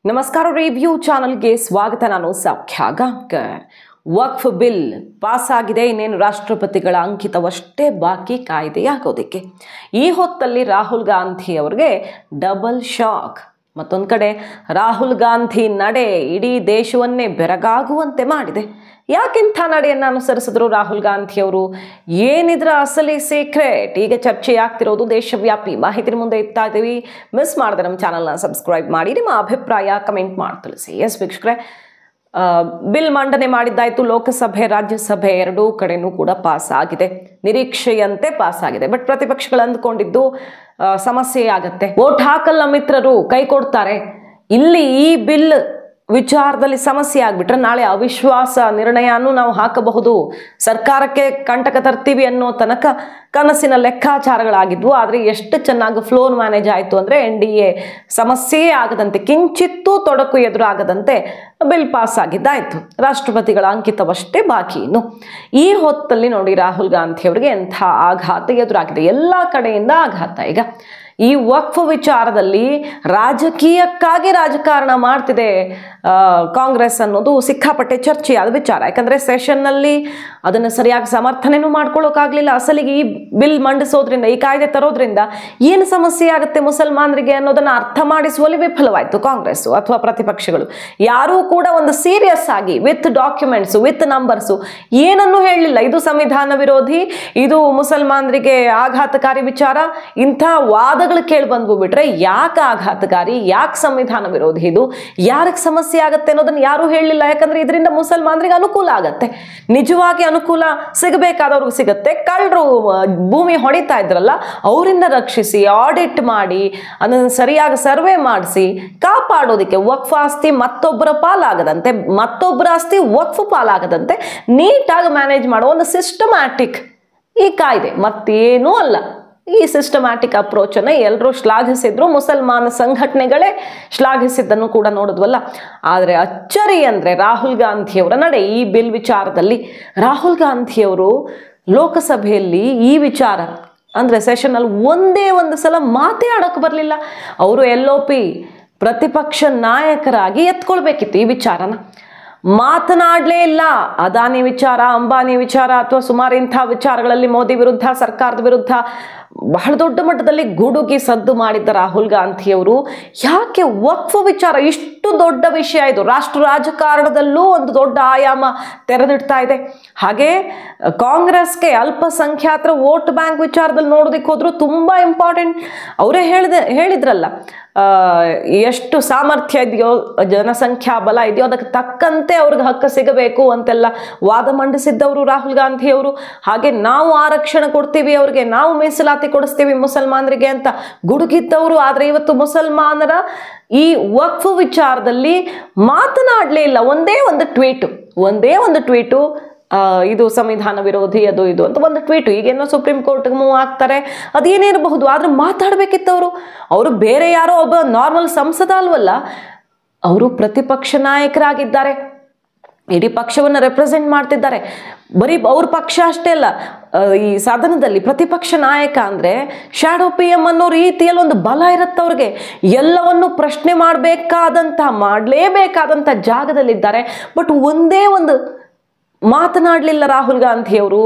ನಮಸ್ಕಾರ ರಿವ್ಯೂ ಚಾನೆಲ್ಗೆ ಸ್ವಾಗತ. ನಾನು ಸೌಖ್ಯ ಗಾಂವ್ಕರ್. ವಕ್ಫ್ ಬಿಲ್ ಪಾಸ್ ಆಗಿದೆ, ಇನ್ನೇನು ರಾಷ್ಟ್ರಪತಿಗಳ ಅಂಕಿತವಷ್ಟೇ ಬಾಕಿ ಕಾಯ್ದೆಯಾಗೋದಕ್ಕೆ. ಈ ಹೊತ್ತಲ್ಲಿ ರಾಹುಲ್ ಗಾಂಧಿ ಅವರಿಗೆ ಡಬಲ್ ಶಾಕ್. ಮತ್ತೊಂದು ಕಡೆ ರಾಹುಲ್ ಗಾಂಧಿ ನಡೆ ಇಡೀ ದೇಶವನ್ನೇ ಬೆರಗಾಗುವಂತೆ ಮಾಡಿದೆ. ಯಾಕಿಂಥ ನಡೆಯನ್ನು ಅನುಸರಿಸಿದ್ರು ರಾಹುಲ್ ಗಾಂಧಿ ಅವರು? ಏನಿದ್ರ ಅಸಲಿ ಸೀಕ್ರೆಟ್? ಈಗ ಚರ್ಚೆಯಾಗ್ತಿರೋದು ದೇಶವ್ಯಾಪಿ. ಮಾಹಿತಿ ಮುಂದೆ ಇಡ್ತಾ ಇದ್ದೀವಿ. ಮಿಸ್ ಮಾಡಿದ್ರೆ ನಮ್ಮ ಚಾನಲ್ನ ಸಬ್ಸ್ಕ್ರೈಬ್ ಮಾಡಿ, ನಿಮ್ಮ ಅಭಿಪ್ರಾಯ ಕಮೆಂಟ್ ಮಾಡಿ ತಿಳಿಸಿ. ಎಸ್ ವೀಕ್ಷಕರೇ, ಬಿಲ್ ಮಂಡನೆ ಮಾಡಿದ್ದಾಯಿತು. ಲೋಕಸಭೆ ರಾಜ್ಯಸಭೆ ಎರಡೂ ಕಡೆನೂ ಕೂಡ ಪಾಸ್ ಆಗಿದೆ, ನಿರೀಕ್ಷೆಯಂತೆ ಪಾಸ್ ಆಗಿದೆ. ಬಟ್ ಪ್ರತಿಪಕ್ಷಗಳು ಅಂದ್ಕೊಂಡಿದ್ದು ಸಮಸ್ಯೆ ಆಗತ್ತೆ, ವೋಟ್ ಹಾಕಲ್ಲ ಮಿತ್ರರು, ಕೈ ಕೊಡ್ತಾರೆ. ಇಲ್ಲಿ ಈ ಬಿಲ್ ವಿಚಾರದಲ್ಲಿ ಸಮಸ್ಯೆ ಆಗ್ಬಿಟ್ರೆ ನಾಳೆ ಅವಿಶ್ವಾಸ ನಿರ್ಣಯನೂ ನಾವು ಹಾಕಬಹುದು, ಸರ್ಕಾರಕ್ಕೆ ಕಂಟಕ ತರ್ತೀವಿ ಅನ್ನೋ ತನಕ ಕನಸಿನ ಲೆಕ್ಕಾಚಾರಗಳಾಗಿದ್ವು. ಆದರೆ ಎಷ್ಟು ಚೆನ್ನಾಗಿ ಫ್ಲೋರ್ ಮ್ಯಾನೇಜ್ ಆಯಿತು ಅಂದರೆ NDA ಸಮಸ್ಯೆಯೇ ಆಗದಂತೆ, ಕಿಂಚಿತ್ತೂ ತೊಡಕು ಎದುರಾಗದಂತೆ ಬಿಲ್ ಪಾಸ್ ಆಗಿದ್ದಾಯಿತು. ರಾಷ್ಟ್ರಪತಿಗಳ ಅಂಕಿತವಷ್ಟೇ ಬಾಕಿ. ಇನ್ನು ಈ ಹೊತ್ತಲ್ಲಿ ನೋಡಿ ರಾಹುಲ್ ಗಾಂಧಿ ಅವರಿಗೆ ಎಂಥ ಆಘಾತ ಎದುರಾಗಿದೆ, ಎಲ್ಲ ಕಡೆಯಿಂದ ಆಘಾತ. ಈಗ ಈ ವಕ್ಫ್ ವಿಚಾರದಲ್ಲಿ ರಾಜಕೀಯಕ್ಕಾಗಿ ರಾಜಕಾರಣ ಮಾಡ್ತಿದೆ ಕಾಂಗ್ರೆಸ್ ಅನ್ನೋದು ಸಿಕ್ಕಾಪಟ್ಟೆ ಚರ್ಚೆಯಾದ ವಿಚಾರ. ಯಾಕಂದರೆ ಸೆಷನ್ನಲ್ಲಿ ಅದನ್ನು ಸರಿಯಾಗಿ ಸಮರ್ಥನೆನೂ ಮಾಡ್ಕೊಳ್ಳೋಕ್ಕಾಗಲಿಲ್ಲ. ಅಸಲಿಗೆ ಈ ಬಿಲ್ ಮಂಡಿಸೋದ್ರಿಂದ, ಈ ಕಾಯ್ದೆ ತರೋದ್ರಿಂದ ಏನು ಸಮಸ್ಯೆ ಆಗುತ್ತೆ ಮುಸಲ್ಮಾನರಿಗೆ ಅನ್ನೋದನ್ನು ಅರ್ಥ ಮಾಡಿಸುವಲ್ಲಿ ವಿಫಲವಾಯಿತು ಕಾಂಗ್ರೆಸ್ಸು ಅಥವಾ ಪ್ರತಿಪಕ್ಷಗಳು. ಯಾರೂ ಕೂಡ ಒಂದು ಸೀರಿಯಸ್ ಆಗಿ ವಿತ್ ಡಾಕ್ಯುಮೆಂಟ್ಸು, ವಿತ್ ನಂಬರ್ಸು ಏನನ್ನೂ ಹೇಳಲಿಲ್ಲ. ಇದು ಸಂವಿಧಾನ ವಿರೋಧಿ, ಇದು ಮುಸಲ್ಮಾನರಿಗೆ ಆಘಾತಕಾರಿ ವಿಚಾರ, ಇಂಥ ವಾದಗಳು ಕೇಳಿ ಬಂದು ಬಿಟ್ರೆ ಯಾಕೆ ಆಘಾತಕಾರಿ, ಯಾಕೆ ಸಂವಿಧಾನ ವಿರೋಧಿ, ಇದು ಯಾರಿಗೆ ಸಮಸ್ಯೆ ಆಗುತ್ತೆ ಅನ್ನೋದನ್ನ ಯಾರು ಹೇಳಲಿಲ್ಲ. ಯಾಕಂದ್ರೆ ಇದರಿಂದ ಮುಸಲ್ಮಾನರಿಗೆ ಅನುಕೂಲ ಆಗತ್ತೆ, ನಿಜವಾಗಿ ಅನುಕೂಲ ಸಿಗಬೇಕಾದವ್ರಿಗೆ ಸಿಗತ್ತೆ. ಕಳ್ಳರು ಭೂಮಿ ಹೊಡಿತಾ ಇದ್ರಲ್ಲ, ಅವರಿಂದ ರಕ್ಷಿಸಿ, ಆಡಿಟ್ ಮಾಡಿ, ಅದನ್ನು ಸರಿಯಾಗಿ ಸರ್ವೆ ಮಾಡಿಸಿ ಕಾಪಾಡೋದಕ್ಕೆ, ವಕ್ಫ್ ಆಸ್ತಿ ಮತ್ತೊಬ್ಬರ ಪಾಲಾಗದಂತೆ, ಮತ್ತೊಬ್ಬರ ಆಸ್ತಿ ವಕ್ಫ್ ಪಾಲಾಗದಂತೆ ನೀಟಾಗಿ ಮ್ಯಾನೇಜ್ ಮಾಡೋ ಒಂದು ಸಿಸ್ಟಮ್ಯಾಟಿಕ್ ಈ ಕಾಯ್ದೆ, ಮತ್ತೇನೂ ಅಲ್ಲ. ಈ ಸಿಸ್ಟಮ್ಯಾಟಿಕ್ ಅಪ್ರೋಚನ್ನು ಎಲ್ಲರೂ ಶ್ಲಾಘಿಸಿದ್ರು, ಮುಸಲ್ಮಾನ ಸಂಘಟನೆಗಳೇ ಶ್ಲಾಘಿಸಿದ್ದನ್ನು ಕೂಡ ನೋಡಿದ್ವಲ್ಲ. ಆದರೆ ಅಚ್ಚರಿ ಅಂದರೆ ರಾಹುಲ್ ಗಾಂಧಿಯವರ ನಡೆ ಈ ಬಿಲ್ ವಿಚಾರದಲ್ಲಿ. ರಾಹುಲ್ ಗಾಂಧಿಯವರು ಲೋಕಸಭೆಯಲ್ಲಿ ಈ ವಿಚಾರ ಅಂದರೆ ಸೆಷನಲ್ಲಿ ಒಂದೇ ಒಂದು ಸಲ ಮಾತೇ ಆಡೋಕ್ಕೆ ಬರಲಿಲ್ಲ. ಅವರು LOP ಪ್ರತಿಪಕ್ಷ ನಾಯಕರಾಗಿ ಎತ್ಕೊಳ್ಬೇಕಿತ್ತು ಈ ವಿಚಾರನ, ಮಾತನಾಡಲೇ ಇಲ್ಲ. ಅದಾನಿ ವಿಚಾರ, ಅಂಬಾನಿ ವಿಚಾರ ಅಥವಾ ಸುಮಾರು ಇಂಥ ವಿಚಾರಗಳಲ್ಲಿ ಮೋದಿ ವಿರುದ್ಧ, ಸರ್ಕಾರದ ವಿರುದ್ಧ ಬಹಳ ದೊಡ್ಡ ಮಟ್ಟದಲ್ಲಿ ಗುಡುಗಿ ಸದ್ದು ಮಾಡಿದ್ದ ರಾಹುಲ್ ಗಾಂಧಿಯವರು ಯಾಕೆ ವಕ್ಫ್ ವಿಚಾರ, ಇಷ್ಟು ದೊಡ್ಡ ವಿಷಯ ಇದು, ರಾಷ್ಟ್ರ ರಾಜಕಾರಣದಲ್ಲೂ ಒಂದು ದೊಡ್ಡ ಆಯಾಮ ತೆರೆದಿಡ್ತಾ ಇದೆ. ಹಾಗೆ ಕಾಂಗ್ರೆಸ್ಗೆ ಅಲ್ಪಸಂಖ್ಯಾತರ ವೋಟ್ ಬ್ಯಾಂಕ್ ವಿಚಾರದಲ್ಲಿ ನೋಡೋದಕ್ಕೆ ಹೋದ್ರು ತುಂಬ ಇಂಪಾರ್ಟೆಂಟ್. ಅವರೇ ಹೇಳಿದ್ರಲ್ಲ, ಎಷ್ಟು ಸಾಮರ್ಥ್ಯ ಇದೆಯೋ, ಜನಸಂಖ್ಯಾ ಬಲ ಇದೆಯೋ ಅದಕ್ಕೆ ತಕ್ಕಂತೆ ಅವ್ರಿಗೆ ಹಕ್ಕು ಸಿಗಬೇಕು ಅಂತೆಲ್ಲ ವಾದ ಮಂಡಿಸಿದ್ದವರು ರಾಹುಲ್ ಗಾಂಧಿಯವರು. ಹಾಗೆ ನಾವು ಆರಕ್ಷಣೆ ಕೊಡ್ತೀವಿ ಅವ್ರಿಗೆ, ನಾವು ಮೀಸಲಾತಿ ಕೊಡಿಸ್ತೀವಿ ಮುಸಲ್ಮಾನರಿಗೆ ಅಂತ ಗುಡುಗಿದ್ದವರು. ಆದರೆ ಇವತ್ತು ಮುಸಲ್ಮಾನರ ಈ ವಕ್ಫ್ ವಿಚಾರದಲ್ಲಿ ಮಾತನಾಡಲೇ ಇಲ್ಲ. ಒಂದೇ ಒಂದು ಟ್ವೀಟು ಇದು ಸಂವಿಧಾನ ವಿರೋಧಿ, ಅದು ಇದು ಅಂತ ಒಂದು ಟ್ವೀಟು. ಈಗೇನೋ ಸುಪ್ರೀಂ ಕೋರ್ಟ್ಗೆ ಮೂವ್ ಆಗ್ತಾರೆ, ಅದೇನಿರಬಹುದು, ಆದರೆ ಮಾತಾಡಬೇಕಿತ್ತವರು. ಅವರು ಬೇರೆ ಯಾರೋ ಒಬ್ಬ ನಾರ್ಮಲ್ ಸಂಸದ ಅಲ್ವಲ್ಲ, ಅವರು ಪ್ರತಿಪಕ್ಷ ನಾಯಕರಾಗಿದ್ದಾರೆ, ಇಡೀ ಪಕ್ಷವನ್ನು ರೆಪ್ರೆಸೆಂಟ್ ಮಾಡ್ತಿದ್ದಾರೆ. ಬರೀ ಅವ್ರ ಪಕ್ಷ ಅಷ್ಟೇ ಅಲ್ಲ, ಈ ಸದನದಲ್ಲಿ ಪ್ರತಿಪಕ್ಷ ನಾಯಕ ಅಂದರೆ ಶಾಡೋ PM ಅನ್ನೋ ರೀತಿಯಲ್ಲಿ ಒಂದು ಬಲ ಇರುತ್ತೆ ಅವ್ರಿಗೆ. ಎಲ್ಲವನ್ನು ಪ್ರಶ್ನೆ ಮಾಡಲೇಬೇಕಾದಂಥ ಜಾಗದಲ್ಲಿದ್ದಾರೆ. ಬಟ್ ಒಂದೇ ಒಂದು ಮಾತನಾಡಲಿಲ್ಲ ರಾಹುಲ್ ಗಾಂಧಿಯವರು.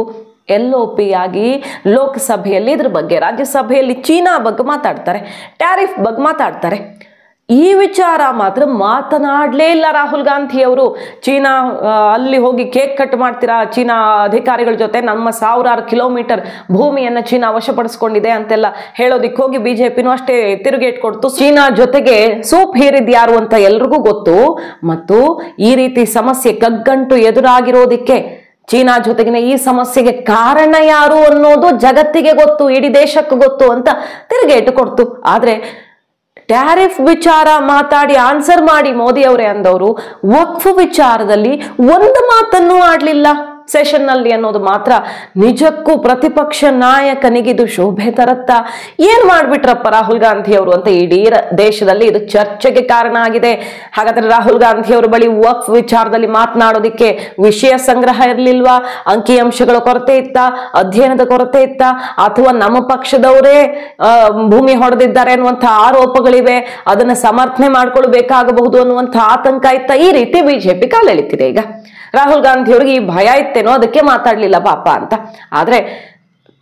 LOP ಆಗಿ ಲೋಕಸಭೆಯಲ್ಲಿ ಇದ್ರ ಬಗ್ಗೆ, ರಾಜ್ಯಸಭೆಯಲ್ಲಿ ಚೀನಾ ಬಗ್ಗೆ ಮಾತಾಡ್ತಾರೆ, ಟ್ಯಾರಿಫ್ ಬಗ್ಗೆ ಮಾತಾಡ್ತಾರೆ. ಈ ವಿಚಾರ ಮಾತ್ರ ಮಾತನಾಡಲೇ ಇಲ್ಲ ರಾಹುಲ್ ಗಾಂಧಿಯವರು. ಚೀನಾ ಅಲ್ಲಿ ಹೋಗಿ ಕೇಕ್ ಕಟ್ ಮಾಡ್ತೀರಾ ಚೀನಾ ಅಧಿಕಾರಿಗಳ ಜೊತೆ, ನಮ್ಮ 1000 ಕಿಲೋಮೀಟರ್ ಭೂಮಿಯನ್ನು ಚೀನಾ ವಶಪಡಿಸ್ಕೊಂಡಿದೆ ಅಂತೆಲ್ಲ ಹೇಳೋದಿಕ್ಕೆ ಹೋಗಿ BJPನೂ ಅಷ್ಟೇ ತಿರುಗೇಟ್ ಕೊಡ್ತು. ಚೀನಾ ಜೊತೆಗೆ ಸೂಪ್ ಹೇರಿದ್ಯಾರು ಅಂತ ಎಲ್ರಿಗೂ ಗೊತ್ತು. ಮತ್ತು ಈ ರೀತಿ ಸಮಸ್ಯೆ ಕಗ್ಗಂಟು ಎದುರಾಗಿರೋದಿಕ್ಕೆ, ಚೀನಾ ಜೊತೆಗಿನ ಈ ಸಮಸ್ಯೆಗೆ ಕಾರಣ ಯಾರು ಅನ್ನೋದು ಜಗತ್ತಿಗೆ ಗೊತ್ತು, ಇಡೀ ದೇಶಕ್ಕೆ ಗೊತ್ತು ಅಂತ ತಿರುಗೇಟು ಕೊಡ್ತು. ಆದರೆ ಟ್ಯಾರಿಫ್ ವಿಚಾರ ಮಾತಾಡಿ ಆನ್ಸರ್ ಮಾಡಿ ಮೋದಿ ಅವರೇ ಅಂದವರು ವಕ್ಫ್ ವಿಚಾರದಲ್ಲಿ ಒಂದು ಮಾತನ್ನು ಆಡಲಿಲ್ಲ. ಸೆಷನ್ ನಲ್ಲಿ ಅನ್ನೋದು ಮಾತ್ರ ನಿಜಕ್ಕೂ ಪ್ರತಿಪಕ್ಷ ನಾಯಕನಿಗೆ ಇದು ಶೋಭೆ ತರತ್ತ. ಏನ್ ಮಾಡ್ಬಿಟ್ರಪ್ಪ ರಾಹುಲ್ ಗಾಂಧಿ ಅವರು ಅಂತ ಇಡೀ ದೇಶದಲ್ಲಿ ಇದು ಚರ್ಚೆಗೆ ಕಾರಣ ಆಗಿದೆ. ಹಾಗಾದ್ರೆ ರಾಹುಲ್ ಗಾಂಧಿ ಅವರ ಬಳಿ ವಕ್ಫ್ ವಿಚಾರದಲ್ಲಿ ಮಾತನಾಡೋದಿಕ್ಕೆ ವಿಷಯ ಸಂಗ್ರಹ ಇರ್ಲಿಲ್ವಾ? ಅಂಕಿಅಂಶಗಳ ಕೊರತೆ ಇತ್ತ? ಅಧ್ಯಯನದ ಕೊರತೆ ಇತ್ತ? ಅಥವಾ ನಮ್ಮ ಪಕ್ಷದವರೇ ಭೂಮಿ ಹೊಡೆದಿದ್ದಾರೆ ಅನ್ನುವಂಥ ಆರೋಪಗಳಿವೆ, ಅದನ್ನ ಸಮರ್ಥನೆ ಮಾಡ್ಕೊಳ್ಬೇಕಾಗಬಹುದು ಅನ್ನುವಂಥ ಆತಂಕ ಇತ್ತ? ಈ ರೀತಿ ಬಿಜೆಪಿ ಕಾಲೆಳಿತಿದೆ. ಈಗ ರಾಹುಲ್ ಗಾಂಧಿ ಅವ್ರಿಗೆ ಈ ಭಯ ಇತ್ತೇನೋ, ಅದಕ್ಕೆ ಮಾತಾಡ್ಲಿಲ್ಲ ಪಾಪ ಅಂತ. ಆದ್ರೆ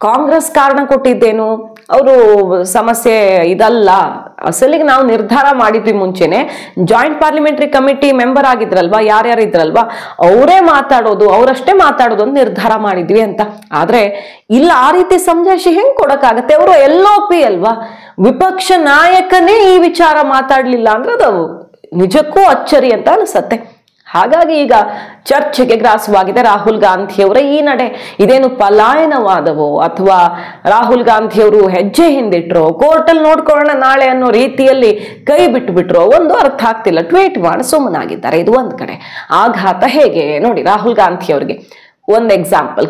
ಕಾಂಗ್ರೆಸ್ ಕಾರಣ ಕೊಟ್ಟಿದ್ದೇನು? ಅವರು ಸಮಸ್ಯೆ ಇದಲ್ಲ, ಅಸಲಿಗೆ ನಾವು ನಿರ್ಧಾರ ಮಾಡಿದ್ವಿ ಮುಂಚೆನೆ, ಜಾಯಿಂಟ್ ಪಾರ್ಲಿಮೆಂಟರಿ ಕಮಿಟಿ ಮೆಂಬರ್ ಆಗಿದ್ರಲ್ವಾ, ಯಾರ್ಯಾರು ಇದ್ರಲ್ವಾ ಅವರೇ ಮಾತಾಡೋದು, ಅವರಷ್ಟೇ ಮಾತಾಡೋದು ಅಂತ ನಿರ್ಧಾರ ಮಾಡಿದ್ವಿ ಅಂತ. ಆದ್ರೆ ಇಲ್ಲ, ಆ ರೀತಿ ಸಮಜಾಯಿಷಿ ಹೆಂಗ್ ಕೊಡಕ್ಕಾಗತ್ತೆ? ಅವರು LOP ಅಲ್ವಾ, ವಿಪಕ್ಷ ನಾಯಕನೇ ಈ ವಿಚಾರ ಮಾತಾಡ್ಲಿಲ್ಲ ಅಂದ್ರೆ ಅದು ನಿಜಕ್ಕೂ ಅಚ್ಚರಿ ಅಂತ ಅನಿಸತ್ತೆ. ಹಾಗಾಗಿ ಈಗ ಚರ್ಚೆಗೆ ಗ್ರಾಸವಾಗಿದೆ ರಾಹುಲ್ ಗಾಂಧಿ ಅವರ ಈ ನಡೆ. ಇದೇನು ಪಲಾಯನವಾದವೋ ಅಥವಾ ರಾಹುಲ್ ಗಾಂಧಿ ಅವರು ಹೆಜ್ಜೆ ಹಿಂದಿಟ್ರೋ, ಕೋರ್ಟಲ್ಲಿ ನೋಡ್ಕೊಳ್ಳೋಣ ನಾಳೆ ಅನ್ನೋ ರೀತಿಯಲ್ಲಿ ಕೈ ಬಿಟ್ಬಿಟ್ರೋ ಒಂದು ಅರ್ಥ ಆಗ್ತಿಲ್ಲ. ಟ್ವೀಟ್ ಮಾಡಿ ಸುಮ್ಮನಾಗಿದ್ದಾರೆ. ಇದು ಒಂದ್ ಕಡೆ. ಆಘಾತ ಹೇಗೆ ನೋಡಿ ರಾಹುಲ್ ಗಾಂಧಿ ಅವರಿಗೆ. ಒಂದು ಎಕ್ಸಾಂಪಲ್,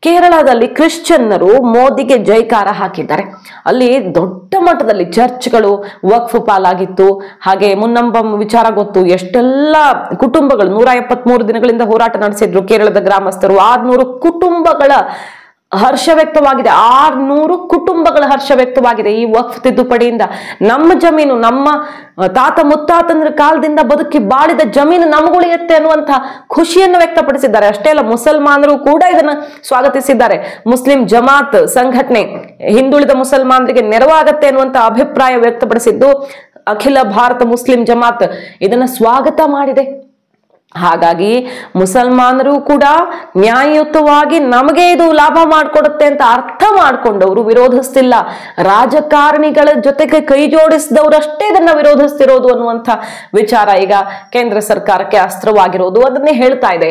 ಕೇರಳದಲ್ಲಿ ಕ್ರಿಶ್ಚಿಯನ್ನರು ಮೋದಿಗೆ ಜೈಕಾರ ಹಾಕಿದ್ದಾರೆ. ಅಲ್ಲಿ ದೊಡ್ಡ ಮಟ್ಟದಲ್ಲಿ ಚರ್ಚ್ಗಳು ವಕ್ಫ್ ಪಾಲಾಗಿತ್ತು. ಹಾಗೆ ಮುನ್ನಂಬಂ ವಿಚಾರ ಗೊತ್ತು, ಎಷ್ಟೆಲ್ಲ ಕುಟುಂಬಗಳು 173 ದಿನಗಳಿಂದ ಹೋರಾಟ ನಡೆಸಿದ್ರು ಕೇರಳದ ಗ್ರಾಮಸ್ಥರು. 600 ಕುಟುಂಬಗಳ ಹರ್ಷ ವ್ಯಕ್ತವಾಗಿದೆ. 600 ಕುಟುಂಬಗಳ ಹರ್ಷ ವ್ಯಕ್ತವಾಗಿದೆ ಈ ವಕ್ಫ್ ತಿದ್ದುಪಡಿಯಿಂದ. ನಮ್ಮ ಜಮೀನು, ನಮ್ಮ ತಾತ ಮುತ್ತಾತಂದ್ರ ಕಾಲದಿಂದ ಬದುಕಿ ಬಾಳಿದ ಜಮೀನು ನಮಗುಳಿಯುತ್ತೆ ಅನ್ನುವಂಥ ಖುಷಿಯನ್ನು ವ್ಯಕ್ತಪಡಿಸಿದ್ದಾರೆ. ಅಷ್ಟೇ ಅಲ್ಲ, ಮುಸಲ್ಮಾನರು ಕೂಡ ಇದನ್ನ ಸ್ವಾಗತಿಸಿದ್ದಾರೆ. ಮುಸ್ಲಿಂ ಜಮಾತ್ ಸಂಘಟನೆ ಹಿಂದುಳಿದ ಮುಸಲ್ಮಾನರಿಗೆ ನೆರವಾಗತ್ತೆ ಅನ್ನುವಂಥ ಅಭಿಪ್ರಾಯ ವ್ಯಕ್ತಪಡಿಸಿದ್ದು ಅಖಿಲ ಭಾರತ ಮುಸ್ಲಿಂ ಜಮಾತ್ ಇದನ್ನ ಸ್ವಾಗತ ಮಾಡಿದೆ. ಹಾಗಾಗಿ ಮುಸಲ್ಮಾನರು ಕೂಡ ನ್ಯಾಯಯುತವಾಗಿ ನಮಗೆ ಇದು ಲಾಭ ಮಾಡಿಕೊಡುತ್ತೆ ಅಂತ ಅರ್ಥ ಮಾಡ್ಕೊಂಡವರು ವಿರೋಧಿಸ್ತಿಲ್ಲ. ರಾಜಕಾರಣಿಗಳ ಜೊತೆಗೆ ಕೈ ಜೋಡಿಸಿದವರಷ್ಟೇ ಇದನ್ನ ವಿರೋಧಿಸ್ತಿರೋದು ಅನ್ನುವಂಥ ವಿಚಾರ ಈಗ ಕೇಂದ್ರ ಸರ್ಕಾರಕ್ಕೆ ಅಸ್ತ್ರವಾಗಿರೋದು. ಅದನ್ನೇ ಹೇಳ್ತಾ ಇದೆ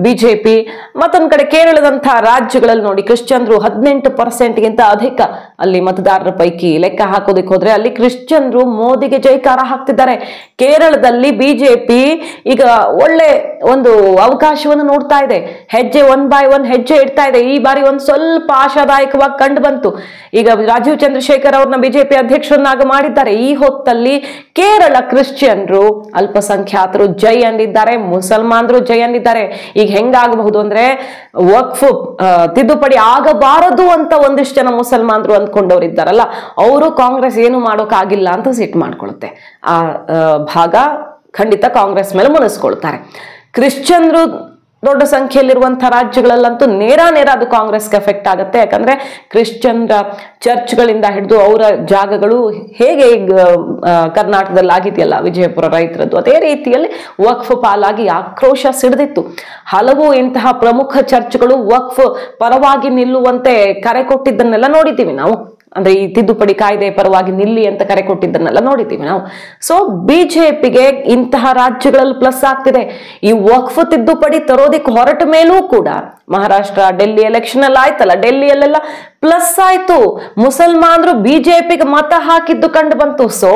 ಬಿಜೆಪಿ. ಮತ್ತೊಂದ್ ಕಡೆ ಕೇರಳದಂತಹ ರಾಜ್ಯಗಳಲ್ಲಿ ನೋಡಿ, ಕ್ರಿಶ್ಚಿಯನ್ರು 18%ಗಿಂತ ಅಧಿಕ ಅಲ್ಲಿ ಮತದಾರರ ಪೈಕಿ ಲೆಕ್ಕ ಹಾಕೋದಕ್ಕೆ ಹೋದ್ರೆ ಅಲ್ಲಿ ಕ್ರಿಶ್ಚಿಯನ್ರು ಮೋದಿಗೆ ಜೈಕಾರ ಹಾಕ್ತಿದ್ದಾರೆ. ಕೇರಳದಲ್ಲಿ ಬಿಜೆಪಿ ಈಗ ಒಳ್ಳೆ ಒಂದು ಅವಕಾಶವನ್ನು ನೋಡ್ತಾ ಇದೆ. ಹೆಜ್ಜೆ 1 by 1 ಹೆಜ್ಜೆ ಇಡ್ತಾ ಇದೆ. ಈ ಬಾರಿ ಒಂದು ಸ್ವಲ್ಪ ಆಶಾದಾಯಕವಾಗಿ ಕಂಡು ಬಂತು. ಈಗ ರಾಜೀವ್ ಚಂದ್ರಶೇಖರ್ ಅವ್ರನ್ನ ಬಿಜೆಪಿ ಅಧ್ಯಕ್ಷರನ್ನಾಗಿ ಮಾಡಿದ್ದಾರೆ. ಈ ಹೊತ್ತಲ್ಲಿ ಕೇರಳ ಕ್ರಿಶ್ಚಿಯನ್ರು, ಅಲ್ಪಸಂಖ್ಯಾತರು ಜೈ ಅಂದಿದ್ದಾರೆ, ಮುಸಲ್ಮಾನರು ಜೈ ಅಂದಿದ್ದಾರೆ. ಈಗ ಹೆಂಗಾಗಬಹುದು ಅಂದ್ರೆ ವಕ್ಫ್ ತಿದ್ದುಪಡಿ ಆಗಬಾರದು ಅಂತ ಒಂದಿಷ್ಟು ಜನ ಮುಸಲ್ಮಾನರು ಅಂದ್ಕೊಂಡವ್ರು ಇದ್ದಾರಲ್ಲ, ಅವರು ಕಾಂಗ್ರೆಸ್ ಏನು ಮಾಡೋಕ್ಕಾಗಿಲ್ಲ ಅಂತ ಸಿಟ್ಟು ಮಾಡ್ಕೊಳುತ್ತೆ. ಆ ಭಾಗ ಖಂಡಿತ ಕಾಂಗ್ರೆಸ್ ಮೇಲೆ ಮುನಿಸ್ಕೊಳ್ತಾರೆ. ಕ್ರಿಶ್ಚಿಯನ್ರು ದೊಡ್ಡ ಸಂಖ್ಯೆಯಲ್ಲಿರುವಂತಹ ರಾಜ್ಯಗಳಲ್ಲಂತೂ ನೇರ ಅದು ಕಾಂಗ್ರೆಸ್ಗೆ ಎಫೆಕ್ಟ್ ಆಗುತ್ತೆ. ಯಾಕಂದ್ರೆ ಕ್ರಿಶ್ಚಿಯನ್ರ ಚರ್ಚ್ಗಳಿಂದ ಹಿಡಿದು ಅವರ ಜಾಗಗಳು ಹೇಗೆ ಈಗ ಕರ್ನಾಟಕದಲ್ಲಿ ಆಗಿದೆಯಲ್ಲ ವಿಜಯಪುರ ರೈತರದ್ದು, ಅದೇ ರೀತಿಯಲ್ಲಿ ವಕ್ಫ್ ಪಾಲಾಗಿ ಆಕ್ರೋಶ ಸಿಡಿದಿತ್ತು. ಹಲವು ಇಂತಹ ಪ್ರಮುಖ ಚರ್ಚ್ಗಳು ವಕ್ಫ್ ಪರವಾಗಿ ನಿಲ್ಲುವಂತೆ ಕರೆ ಕೊಟ್ಟಿದ್ದನ್ನೆಲ್ಲ ನೋಡಿದ್ದೀವಿ ನಾವು. ಅಂದ್ರೆ ಈ ತಿದ್ದುಪಡಿ ಕಾಯ್ದೆ ಪರವಾಗಿ ನಿಲ್ಲಿ ಅಂತ ಕರೆ ಕೊಟ್ಟಿದ್ದನ್ನೆಲ್ಲ ನೋಡಿದ್ದೀವಿ ನಾವು. ಸೊ ಬಿಜೆಪಿಗೆ ಇಂತಹ ರಾಜ್ಯಗಳಲ್ಲಿ ಪ್ಲಸ್ ಆಗ್ತಿದೆ. ಈ ವಕ್ಫ್ ತಿದ್ದುಪಡಿ ತರೋದಿಕ್ಕೆ ಹೊರಟ ಮೇಲೂ ಕೂಡ ಮಹಾರಾಷ್ಟ್ರ, ಡೆಲ್ಲಿ ಎಲೆಕ್ಷನ್ ಎಲ್ಲ ಆಯ್ತಲ್ಲ, ಡೆಲ್ಲಿಯಲ್ಲೆಲ್ಲ ಪ್ಲಸ್ ಆಯ್ತು. ಮುಸಲ್ಮಾನರು ಬಿಜೆಪಿಗೆ ಮತ ಹಾಕಿದ್ದು ಕಂಡು ಬಂತು. ಸೊ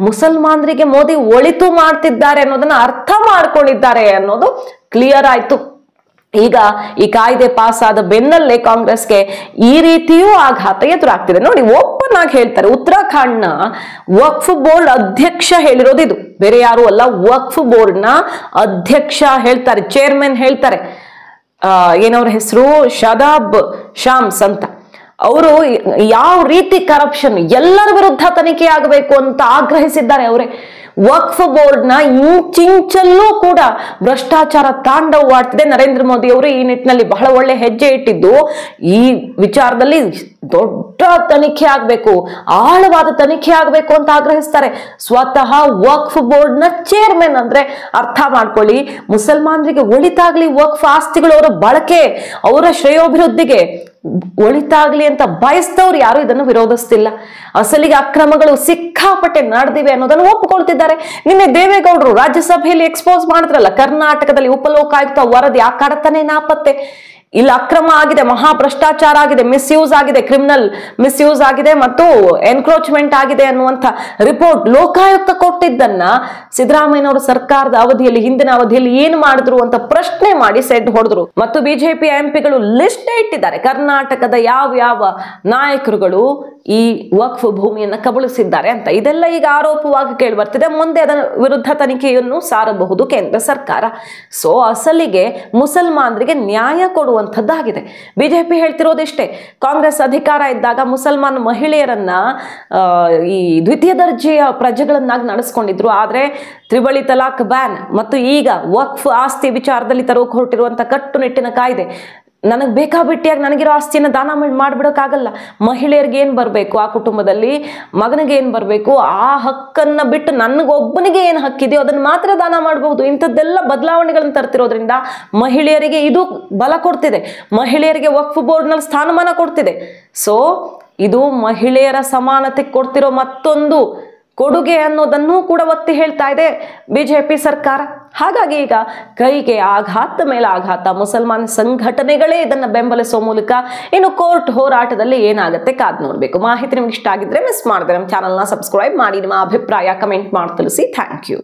ಮುಸಲ್ಮಾನರಿಗೆ ಮೋದಿ ಒಳಿತು ಮಾಡ್ತಿದ್ದಾರೆ ಅನ್ನೋದನ್ನ ಅರ್ಥ ಮಾಡ್ಕೊಂಡಿದ್ದಾರೆ ಅನ್ನೋದು ಕ್ಲಿಯರ್ ಆಯ್ತು. ಈಗ ಈ ಕಾಯ್ದೆ ಪಾಸ್ ಆದ ಬೆನ್ನಲ್ಲೇ ಕಾಂಗ್ರೆಸ್ಗೆ ಈ ರೀತಿಯೂ ಆಘಾತ ಎದುರಾಗ್ತಿದೆ. ನೋಡಿ, ಓಪನ್ ಆಗಿ ಹೇಳ್ತಾರೆ. ಉತ್ತರಾಖಂಡ್ನ ವಕ್ಫ್ ಬೋರ್ಡ್ ಅಧ್ಯಕ್ಷ ಹೇಳಿರೋದು ಇದು, ಬೇರೆ ಯಾರು ಅಲ್ಲ. ವಕ್ಫ್ ಬೋರ್ಡ್ ನ ಅಧ್ಯಕ್ಷ ಹೇಳ್ತಾರೆ, ಚೇರ್ಮನ್ ಹೇಳ್ತಾರೆ. ಏನವ್ರ ಹೆಸರು? ಶಾದಾಬ್ ಶಾಮ್ಸ್ ಅಂತ. ಅವರು ಯಾವ ರೀತಿ ಕರಪ್ಷನ್, ಎಲ್ಲರ ವಿರುದ್ಧ ತನಿಖೆ ಆಗಬೇಕು ಅಂತ ಆಗ್ರಹಿಸಿದ್ದಾರೆ ಅವರೇ. ವಕ್ಫ್ ಬೋರ್ಡ್ ನ ಇಂಚಿಂಚಲ್ಲೂ ಕೂಡ ಭ್ರಷ್ಟಾಚಾರ ತಾಂಡವವಾಡ್ತಿದೆ. ನರೇಂದ್ರ ಮೋದಿ ಅವರು ಈ ನಿಟ್ಟಿನಲ್ಲಿ ಬಹಳ ಒಳ್ಳೆ ಹೆಜ್ಜೆ ಇಟ್ಟಿದ್ದು, ಈ ವಿಚಾರದಲ್ಲಿ ದೊಡ್ಡ ತನಿಖೆ ಆಗ್ಬೇಕು, ಆಳವಾದ ತನಿಖೆ ಆಗ್ಬೇಕು ಅಂತ ಆಗ್ರಹಿಸ್ತಾರೆ. ಸ್ವತಃ ವಕ್ಫ್ ಬೋರ್ಡ್ ನ ಚೇರ್ಮನ್ ಅಂದ್ರೆ ಅರ್ಥ ಮಾಡ್ಕೊಳ್ಳಿ, ಮುಸಲ್ಮಾನರಿಗೆ ಒಳಿತಾಗ್ಲಿ, ವಕ್ಫ್ ಆಸ್ತಿಗಳು ಅವರ ಬಳಕೆ, ಅವರ ಶ್ರೇಯೋಭಿವೃದ್ಧಿಗೆ ಒಳಿತಾಗ್ಲಿ ಅಂತ ಬಯಸಿದವ್ರು ಯಾರು ಇದನ್ನು ವಿರೋಧಿಸ್ತಿಲ್ಲ. ಅಸಲಿಗೆ ಅಕ್ರಮಗಳು ಸಿಕ್ಕಾಪಟ್ಟೆ ನಡೆದಿವೆ ಅನ್ನೋದನ್ನು ಒಪ್ಪಿಕೊಳ್ತಿದ್ದಾರೆ. ನಿನ್ನೆ ದೇವೇಗೌಡರು ರಾಜ್ಯಸಭೆಯಲ್ಲಿ ಎಕ್ಸ್ಪೋಸ್ ಮಾಡಿದ್ರಲ್ಲ, ಕರ್ನಾಟಕದಲ್ಲಿ ಉಪಲೋಕಾಯುಕ್ತ ವರದಿ ಆ ಕಡತನೆ ನಾಪತ್ತೆ. ಇಲ್ಲಿ ಅಕ್ರಮ ಆಗಿದೆ, ಮಹಾಭ್ರಷ್ಟಾಚಾರ ಆಗಿದೆ, ಮಿಸ್ಯೂಸ್ ಆಗಿದೆ, ಕ್ರಿಮಿನಲ್ ಮಿಸ್ಯೂಸ್ ಆಗಿದೆ ಮತ್ತು ಎನ್ಕ್ರೋಚ್ಮೆಂಟ್ ಆಗಿದೆ ಅನ್ನುವಂಥ ರಿಪೋರ್ಟ್ ಲೋಕಾಯುಕ್ತ ಕೊಟ್ಟಿದ್ದನ್ನ ಸಿದ್ದರಾಮಯ್ಯನವರು ಸರ್ಕಾರದ ಅವಧಿಯಲ್ಲಿ, ಹಿಂದಿನ ಅವಧಿಯಲ್ಲಿ ಏನು ಮಾಡಿದ್ರು ಅಂತ ಪ್ರಶ್ನೆ ಮಾಡಿ ಸೆಡ್ ಹೊಡೆದ್ರು. ಮತ್ತು ಬಿಜೆಪಿ ಎಂಪಿಗಳು ಲಿಸ್ಟ್ ಇಟ್ಟಿದ್ದಾರೆ, ಕರ್ನಾಟಕದ ಯಾವ ನಾಯಕರುಗಳು ಈ ವಕ್ಫ್ ಭೂಮಿಯನ್ನ ಕಬಳಿಸಿದ್ದಾರೆ ಅಂತ. ಇದೆಲ್ಲ ಈಗ ಆರೋಪವಾಗಿ ಕೇಳಿ ಬರ್ತಿದೆ. ಮುಂದೆ ಅದರ ವಿರುದ್ಧ ತನಿಖೆಯನ್ನು ಸಾರಬಹುದು ಕೇಂದ್ರ ಸರ್ಕಾರ. ಸೊ ಅಸಲಿಗೆ ಮುಸಲ್ಮಾನರಿಗೆ ನ್ಯಾಯ ಕೊಡುವಂಥದ್ದಾಗಿದೆ. ಬಿಜೆಪಿ ಹೇಳ್ತಿರೋದಿಷ್ಟೇ, ಕಾಂಗ್ರೆಸ್ ಅಧಿಕಾರ ಇದ್ದಾಗ ಮುಸಲ್ಮಾನ್ ಮಹಿಳೆಯರನ್ನ ಈ ದ್ವಿತೀಯ ದರ್ಜೆಯ ಪ್ರಜೆಗಳನ್ನಾಗಿ ನಡೆಸ್ಕೊಂಡಿದ್ರು. ಆದ್ರೆ ತ್ರಿವಳಿ ತಲಾಕ್ ಬ್ಯಾನ್ ಮತ್ತು ಈಗ ವಕ್ಫ್ ಆಸ್ತಿ ವಿಚಾರದಲ್ಲಿ ತರೋಕೆ ಹೊರಟಿರುವಂತ ಕಟ್ಟುನಿಟ್ಟಿನ ಕಾಯ್ದೆ, ನನಗೆ ಬೇಕಾಬಿಟ್ಟಿಯಾಗಿ ನನಗಿರೋ ಆಸ್ತಿಯನ್ನು ದಾನ ಮಾಡಿಬಿಡೋಕ್ಕಾಗಲ್ಲ. ಮಹಿಳೆಯರಿಗೆ ಏನು ಬರಬೇಕು, ಆ ಕುಟುಂಬದಲ್ಲಿ ಮಗನಿಗೆ ಏನು ಬರಬೇಕು, ಆ ಹಕ್ಕನ್ನು ಬಿಟ್ಟು ನನಗೊಬ್ಬನಿಗೆ ಏನು ಹಕ್ಕಿದೆಯೋ ಅದನ್ನು ಮಾತ್ರ ದಾನ ಮಾಡಬಹುದು. ಇಂಥದ್ದೆಲ್ಲ ಬದಲಾವಣೆಗಳನ್ನು ತರ್ತಿರೋದ್ರಿಂದ ಮಹಿಳೆಯರಿಗೆ ಇದು ಬಲ ಕೊಡ್ತಿದೆ, ಮಹಿಳೆಯರಿಗೆ ವಕ್ಫ್ ಬೋರ್ಡ್ನಲ್ಲಿ ಸ್ಥಾನಮಾನ ಕೊಡ್ತಿದೆ. ಸೊ ಇದು ಮಹಿಳೆಯರ ಸಮಾನತೆ ಕೊಡ್ತಿರೋ ಮತ್ತೊಂದು ಕೊಡುಗೆ ಅನ್ನೋದನ್ನು ಕೂಡ ಒತ್ತಿ ಹೇಳ್ತಾ ಇದೆ ಬಿಜೆಪಿ ಸರ್ಕಾರ. ಹಾಗಾಗಿ ಈಗ ಕೈಗೆ ಆಘಾತ ಮೇಲೆ ಆಘಾತ, ಮುಸಲ್ಮಾನ್ ಸಂಘಟನೆಗಳೇ ಇದನ್ನು ಬೆಂಬಲಿಸುವ ಮೂಲಕ ಇನ್ನು ಕೋರ್ಟ್ ಹೋರಾಟದಲ್ಲಿ ಏನಾಗುತ್ತೆ ಕಾದ್ ನೋಡಬೇಕು. ಮಾಹಿತಿ ನಿಮ್ಗೆ ಇಷ್ಟ ಆಗಿದ್ರೆ ಮಿಸ್ ಮಾಡಿದ್ರೆ ನಮ್ಮ ಚಾನಲ್ನ ಸಬ್ಸ್ಕ್ರೈಬ್ ಮಾಡಿ, ನಿಮ್ಮ ಅಭಿಪ್ರಾಯ ಕಮೆಂಟ್ ಮಾಡಿ ತಿಳಿಸಿ. Thank you.